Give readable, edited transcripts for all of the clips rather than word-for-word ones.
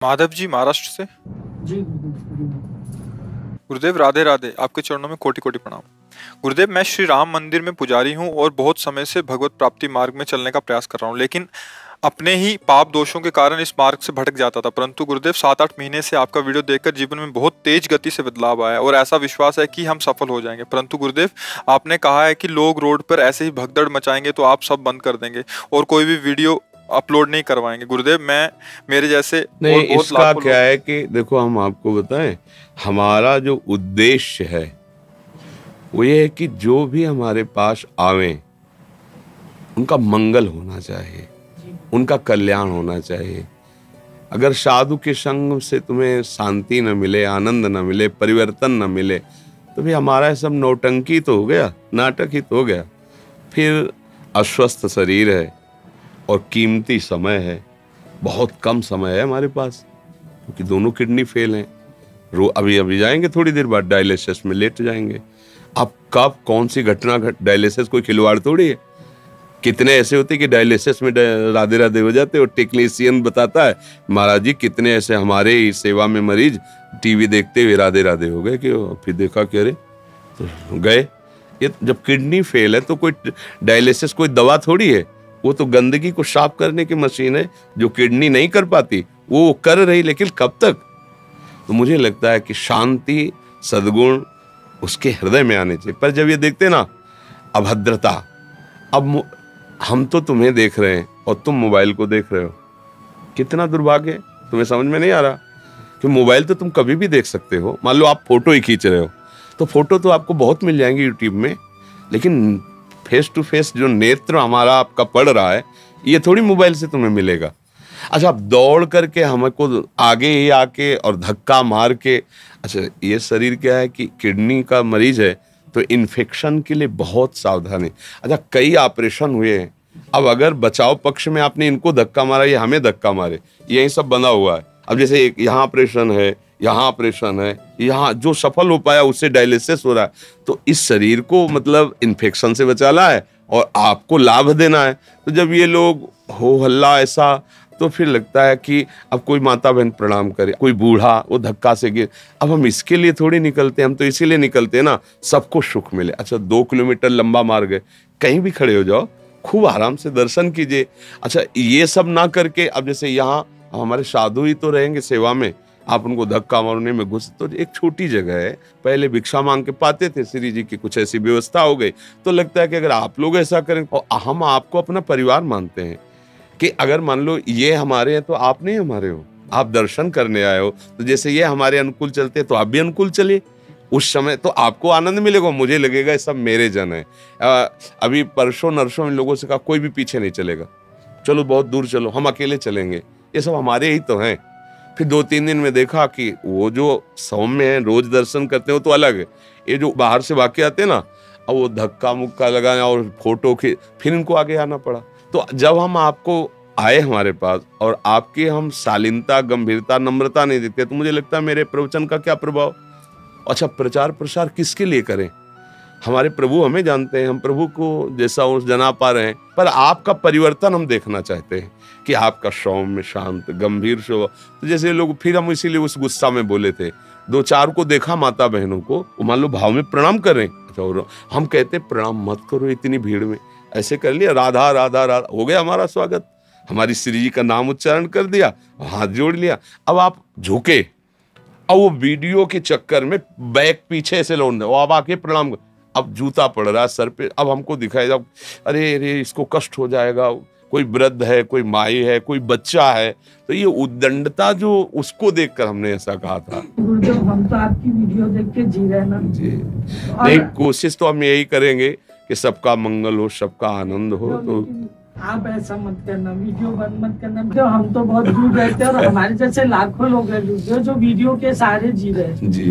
माधव जी महाराष्ट्र से। जी गुरुदेव राधे राधे, आपके चरणों में कोटि कोटि प्रणाम। गुरुदेव, मैं श्री राम मंदिर में पुजारी हूँ और बहुत समय से भगवत प्राप्ति मार्ग में चलने का प्रयास कर रहा हूँ, लेकिन अपने ही पाप दोषों के कारण इस मार्ग से भटक जाता था। परंतु गुरुदेव 7-8 महीने से आपका वीडियो देखकर जीवन में बहुत तेज गति से बदलाव आया और ऐसा विश्वास है कि हम सफल हो जाएंगे। परंतु गुरुदेव, आपने कहा है कि लोग रोड पर ऐसे ही भगदड़ मचाएंगे तो आप सब बंद कर देंगे और कोई भी वीडियो अपलोड नहीं करवाएंगे। गुरुदेव, मैं मेरे जैसे नहीं, और बहुत इसका लाखों क्या है कि देखो, हम आपको बताएं, हमारा जो उद्देश्य है वो ये है कि जो भी हमारे पास आवे उनका मंगल होना चाहिए, उनका कल्याण होना चाहिए। अगर साधु के संग से तुम्हें शांति न मिले, आनंद न मिले, परिवर्तन न मिले, तो भी हमारा सब नौटंकी तो हो गया, नाटक ही तो हो गया। फिर अस्वस्थ शरीर है और कीमती समय है, बहुत कम समय है हमारे पास, क्योंकि दोनों किडनी फेल हैं। अभी जाएंगे, थोड़ी देर बाद डायलिसिस में लेट जाएंगे। अब कब कौन सी घटना डायलिसिस कोई खिलवाड़ थोड़ी है। कितने ऐसे होते कि डायलिसिस में राधे राधे हो जाते और टेक्नीशियन बताता है, महाराज जी कितने ऐसे हमारे सेवा में मरीज टीवी देखते हुए राधे राधे हो गए, कि फिर देखा कि अरे तो गए। ये जब किडनी फेल है तो कोई डायलिसिस कोई दवा थोड़ी है, वो तो गंदगी को साफ करने की मशीन है। जो किडनी नहीं कर पाती वो कर रही, लेकिन कब तक। तो मुझे लगता है कि शांति सद्गुण उसके हृदय में आने चाहिए। पर जब ये देखते ना अभद्रता, अब हम तो तुम्हें देख रहे हैं और तुम मोबाइल को देख रहे हो, कितना दुर्भाग्य है। तुम्हें समझ में नहीं आ रहा कि मोबाइल तो तुम कभी भी देख सकते हो। मान लो आप फोटो ही खींच रहे हो तो फोटो तो आपको बहुत मिल जाएंगी यूट्यूब में, लेकिन फेस टू फेस जो नेत्र हमारा आपका पड़ रहा है, ये थोड़ी मोबाइल से तुम्हें मिलेगा। अच्छा, आप दौड़ करके हमको आगे ही आके और धक्का मार के, अच्छा ये शरीर क्या है कि किडनी का मरीज है तो इन्फेक्शन के लिए बहुत सावधानी। अच्छा, कई ऑपरेशन हुए हैं, अब अगर बचाव पक्ष में आपने इनको धक्का मारा, ये हमें धक्का मारे, यही सब बना हुआ है। अब जैसे एक यहाँ ऑपरेशन है, यहाँ ऑपरेशन है, यहाँ जो सफल हो पाया उससे डायलिसिस हो रहा है। तो इस शरीर को मतलब इन्फेक्शन से बचाना है और आपको लाभ देना है। तो जब ये लोग हो हल्ला ऐसा, तो फिर लगता है कि अब कोई माता बहन प्रणाम करे, कोई बूढ़ा वो धक्का से गिर। अब हम इसके लिए थोड़ी निकलते, हम तो इसीलिए निकलते हैं ना, सबको सुख मिले। अच्छा, 2 किलोमीटर लंबा मार्ग है, कहीं भी खड़े हो जाओ, खूब आराम से दर्शन कीजिए। अच्छा, ये सब ना करके, अब जैसे यहाँ हमारे साधु ही तो रहेंगे सेवा में, आप उनको धक्का मारने में घुस, तो एक छोटी जगह है, पहले भिक्षा मांग के पाते थे, श्री जी की कुछ ऐसी व्यवस्था हो गई। तो लगता है कि अगर आप लोग ऐसा करें, और हम आपको अपना परिवार मानते हैं, कि अगर मान लो ये हमारे हैं तो आप नहीं हमारे हो, आप दर्शन करने आए हो, तो जैसे ये हमारे अनुकूल चलते हैं तो आप भी अनुकूल चलिए। उस समय तो आपको आनंद मिलेगा, मुझे लगेगा ये सब मेरे जन है। अभी परसों नरसों इन लोगों से कहा कोई भी पीछे नहीं चलेगा, चलो बहुत दूर चलो, हम अकेले चलेंगे, ये सब हमारे ही तो हैं। फिर 2-3 दिन में देखा कि वो जो सौम्य है, रोज दर्शन करते हो तो अलग है, ये जो बाहर से वाकई आते ना, अब वो धक्का मुक्का लगाना और फोटो के, फिर इनको आगे आना पड़ा। तो जब हम आपको आए हमारे पास और आपकी हम शालीनता, गंभीरता, नम्रता नहीं देखते, तो मुझे लगता है मेरे प्रवचन का क्या प्रभाव। अच्छा, प्रचार प्रसार किसके लिए करें? हमारे प्रभु हमें जानते हैं, हम प्रभु को जैसा उस जना पा रहे हैं, पर आपका परिवर्तन हम देखना चाहते हैं कि आपका सौम्य, शांत, गंभीर स्वभाव। तो जैसे लोग, फिर हम इसीलिए उस गुस्सा में बोले थे, 2-4 को देखा माता बहनों को, मान लो भाव में प्रणाम कर रहे हैं, अच्छा, और हम कहते प्रणाम मत करो इतनी भीड़ में, ऐसे कर लिया, राधा राधा राधा, हो गया हमारा स्वागत, हमारी श्री जी का नाम उच्चारण कर दिया, हाथ जोड़ लिया। अब आप झुके, अब वो वीडियो के चक्कर में बैक पीछे से लौट, अब आके प्रणाम कर, अब जूता पड़ रहा है सर पे, अब हमको दिखाई जाओ, अरे अरे इसको कष्ट हो जाएगा, कोई वृद्ध है, कोई माई है, कोई बच्चा है। तो ये उद्दंडता जो, उसको देखकर हमने ऐसा कहा था। गुरुदेव, हम तो आपकी वीडियो देख के जी रहे हैं ना जी, नहीं, कोशिश तो हम यही करेंगे कि सबका मंगल हो, सबका आनंद हो। तो आप ऐसा मत करना, वीडियो बंद मत करना। तो हम तो बहुत दूर रहते हैं और हमारे जैसे लाखों लोग हैं जो वीडियो के सहारे जी रहे हैं जी,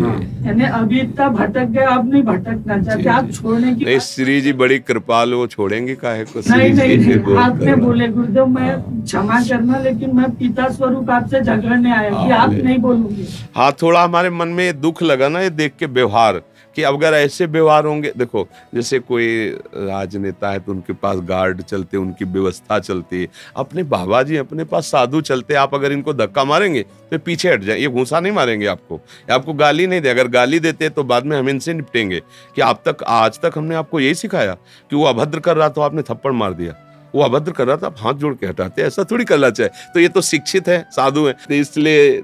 यानी अभी इतना भटक गए, अब नहीं भटकना चाहते, आप छोड़ने की नहीं, श्री जी बड़ी कृपालु, वो छोड़ेंगे काहे को। नहीं, आपने बोले गुरुदेव मैं क्षमा करना, लेकिन मैं पिता स्वरूप आपसे झगड़ने आया कि आप नहीं बोलूंगी। हाँ, थोड़ा हमारे मन में दुख लगा ना ये देख के व्यवहार, कि अगर ऐसे व्यवहार होंगे, देखो जैसे कोई राजनेता है तो उनके पास गार्ड चलते, उनकी व्यवस्था चलती है। अपने बाबा जी अपने पास साधु चलते, आप अगर इनको धक्का मारेंगे तो पीछे हट जाए, ये घूंसा नहीं मारेंगे आपको, आपको गाली नहीं दे। अगर गाली देते तो बाद में हम इनसे निपटेंगे कि आज तक हमने आपको यही सिखाया कि वो अभद्र कर रहा तो आपने थप्पड़ मार दिया, वो अभद्र कर रहा था आप हाथ जोड़ के हटाते, ऐसा थोड़ी करना चाहिए। तो ये तो शिक्षित है, साधु है, तो इसलिए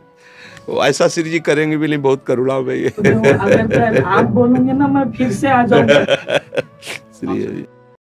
ऐसा श्री जी करेंगे भी नहीं, बहुत करुणा में ये। तो अगर आप बोलोगे ना मैं फिर से आ जाऊंगा। श्री जी।